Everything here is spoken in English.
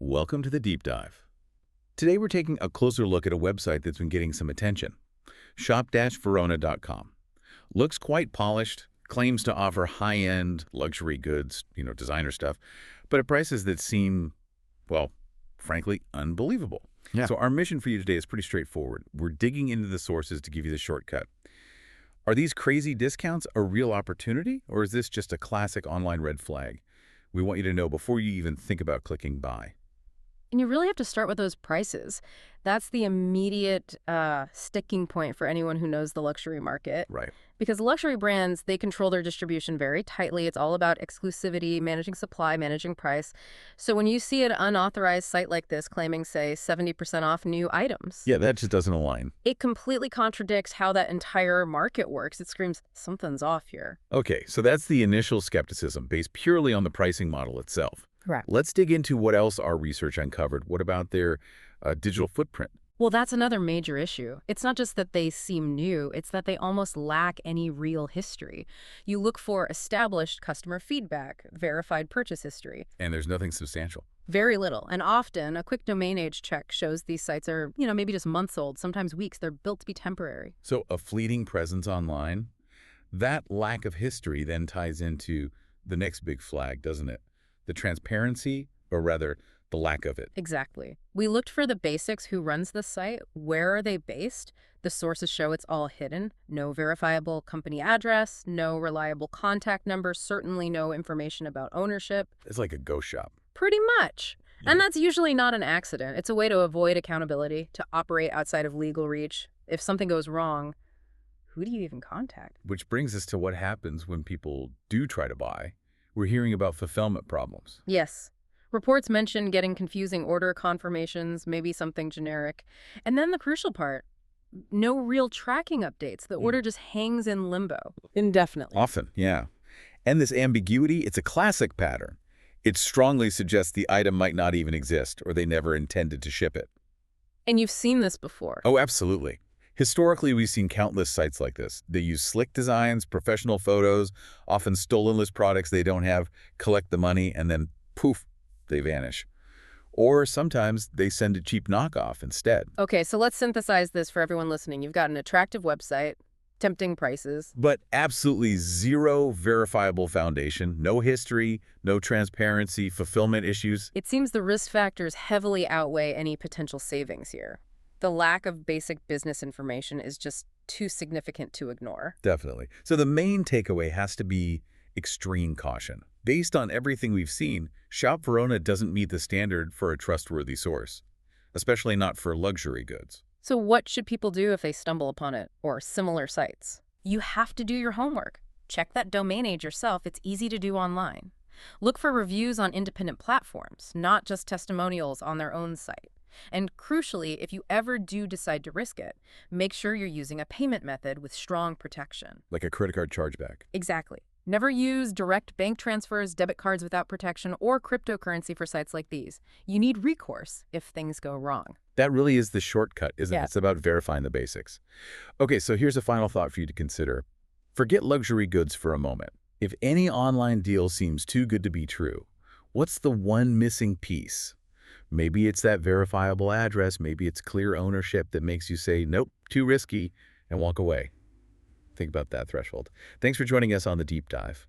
Welcome to the Deep Dive. Today we're taking a closer look at a website that's been getting some attention. Shop-Verona.com. Looks quite polished, claims to offer high-end luxury goods, designer stuff, but at prices that seem, well, frankly, unbelievable. Yeah. So our mission for you today is pretty straightforward. We're digging into the sources to give you the shortcut. Are these crazy discounts a real opportunity, or is this just a classic online red flag? We want you to know before you even think about clicking buy. And you really have to start with those prices. That's the immediate sticking point for anyone who knows the luxury market. Right. Because luxury brands, they control their distribution very tightly. It's all about exclusivity, managing supply, managing price. So when you see an unauthorized site like this claiming, say, 70% off new items, Yeah, that just doesn't align. it completely contradicts how that entire market works. It screams, something's off here. Okay, so that's the initial skepticism based purely on the pricing model itself. Correct. Let's dig into what else our research uncovered. What about their digital footprint? Well, that's another major issue. It's not just that they seem new, it's that they almost lack any real history. You look for established customer feedback, verified purchase history. And there's nothing substantial. Very little. And often, a quick domain age check shows these sites are, maybe just months old, sometimes weeks. They're built to be temporary. So a fleeting presence online, that lack of history then ties into the next big flag, doesn't it? The transparency, or rather, the lack of it. Exactly. We looked for the basics. Who runs the site? Where are they based? The sources show it's all hidden. No verifiable company address, no reliable contact number, certainly no information about ownership. It's like a ghost shop. Pretty much. Yeah. And that's usually not an accident. It's a way to avoid accountability, to operate outside of legal reach. If something goes wrong, who do you even contact? Which brings us to what happens when people do try to buy. We're hearing about fulfillment problems. Yes. Reports mention getting confusing order confirmations, maybe something generic. And then the crucial part, no real tracking updates. The order just hangs in limbo indefinitely. Often, yeah. And this ambiguity, it's a classic pattern. It strongly suggests the item might not even exist, or they never intended to ship it. And you've seen this before. Oh, absolutely. Historically, we've seen countless sites like this. They use slick designs, professional photos, often stolen-less products they don't have, collect the money, and then poof, they vanish. Or sometimes they send a cheap knockoff instead. Okay, so let's synthesize this for everyone listening. You've got an attractive website, tempting prices. But absolutely zero verifiable foundation, no history, no transparency, fulfillment issues. It seems the risk factors heavily outweigh any potential savings here. The lack of basic business information is just too significant to ignore. Definitely. So the main takeaway has to be extreme caution. Based on everything we've seen, Shop-Verona doesn't meet the standard for a trustworthy source, especially not for luxury goods. So what should people do if they stumble upon it or similar sites? You have to do your homework. Check that domain age yourself. It's easy to do online. Look for reviews on independent platforms, not just testimonials on their own site. And crucially, if you ever do decide to risk it, make sure you're using a payment method with strong protection. Like a credit card chargeback. Exactly. Never use direct bank transfers, debit cards without protection, or cryptocurrency for sites like these. You need recourse if things go wrong. That really is the shortcut, isn't Yeah. it? It's about verifying the basics. Okay, so here's a final thought for you to consider. Forget luxury goods for a moment. If any online deal seems too good to be true, what's the one missing piece? Maybe it's that verifiable address, maybe it's clear ownership that makes you say, nope, too risky, and walk away. Think about that threshold. Thanks for joining us on The Deep Dive.